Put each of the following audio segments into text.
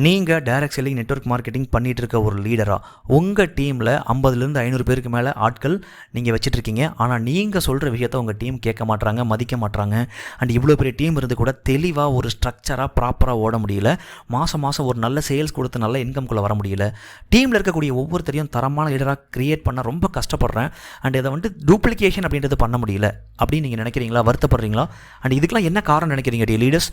நீங்கள் direct selling network marketing பண்ணிகிட்டு இருக்க ஒரு லீடராக உங்கள் டீமில் 50லேருந்து 500 பேருக்கு மேலே ஆட்கள் நீங்கள் வச்சுட்ருக்கீங்க. ஆனால் நீங்கள் சொல்கிற விஷயத்த உங்கள் டீம் கேட்க மாட்றாங்க, மதிக்க மாட்றாங்க. அண்ட் இவ்வளோ பெரிய டீம் இருந்து கூட தெளிவாக ஒரு ஸ்ட்ரக்சராக ப்ராப்பராக ஓட முடியல. மாதம் ஒரு நல்ல சேல்ஸ் கொடுத்து நல்ல இன்கம்குள்ளே வர முடியல. டீமில் இருக்கக்கூடிய ஒவ்வொருத்தரையும் தரமான லீடராக க்ரியேட் பண்ண ரொம்ப கஷ்டப்படுறேன். அண்ட் இதை டூப்ளிகேஷன் அப்படின்றது பண்ண முடியல அப்படின்னு நீங்கள் நினைக்கிறீங்களா? வருத்தப்படுறீங்களா? அண்ட் இதுக்கெல்லாம் என்ன காரணம் நினைக்கிறீங்க லீடர்ஸ்?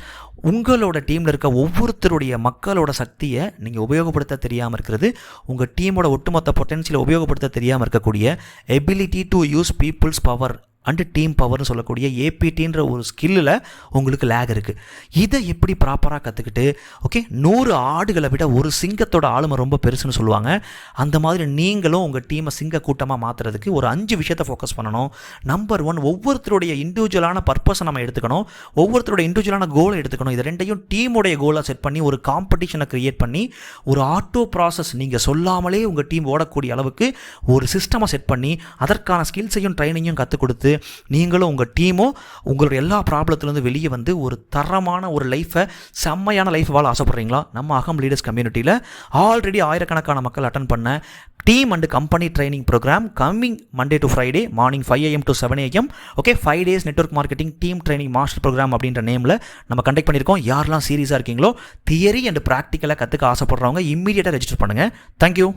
உங்களோட டீமில் இருக்க ஒவ்வொருத்தருடைய மக்களோட சக்தியை நீங்கள் உபயோகப்படுத்த தெரியாமல் இருக்கிறது, உங்கள் டீமோட ஒட்டுமொத்த பொட்டன்ஷியலை உபயோகப்படுத்த தெரியாமல் இருக்கக்கூடிய ability to use people's power and team பவர்னு சொல்லக்கூடிய ஏபிடின்ற ஒரு ஸ்கில்லில் உங்களுக்கு லேக் இருக்குது. இதை எப்படி ப்ராப்பராக கற்றுக்கிட்டு 100 ஆடுகளை விட ஒரு சிங்கத்தோட ஆளுமை ரொம்ப பெருசுன்னு சொல்லுவாங்க. அந்த மாதிரி நீங்களும் உங்கள் டீமை சிங்க கூட்டமாக மாற்றுறதுக்கு ஒரு 5 விஷயத்தை ஃபோக்கஸ் பண்ணணும். நம்பர் 1, ஒவ்வொருத்தருடைய இண்டிவிஜுவலான பர்பஸை நம்ம எடுத்துக்கணும். ஒவ்வொருத்தருடைய இண்டிவிஜுவலான கோலை எடுத்துக்கணும். இது ரெண்டையும் டீமுடைய கோலாக செட் பண்ணி ஒரு காம்படிஷனை க்ரியேட் பண்ணி ஒரு ஆட்டோ ப்ராசஸ் நீங்கள் சொல்லாமலே உங்கள் டீம் ஓடக்கூடிய அளவுக்கு ஒரு சிஸ்டமை செட் பண்ணி அதற்கான ஸ்கில்ஸையும் ட்ரைனிங்கையும் கற்றுக் கொடுத்து நீங்களும் உங்கள் டீமும் உங்களுடைய எல்லா ப்ராப்ளத்துலேருந்து வெளியே வந்து ஒரு தரமான ஒரு லைஃப்பை, செம்மையான லைஃப் வாழ ஆசைப்படுறீங்களா? நம்ம அகம் லீடர்ஸ் கம்யூனிட்டியில் ஆல்ரெடி ஆயிரக்கணக்கான மக்கள் அட்டன் பண்ண team and company training programme coming Monday to Friday morning 5 AM to 7 AM 5 days network marketing team training master programme அப்படின்ற நேமில் நம்ம கண்டக்ட் பண்ணியிருக்கோம். யாரெல்லாம் சீரியஸாக இருக்கீங்களோ தியரி அண்ட் ப்ராக்டிக்கலாக கற்றுக்க ஆசைப்படுறவங்க இம்மீடியட்டாக ரெஜிஸ்டர் பண்ணுங்கள். தேங்க்யூ.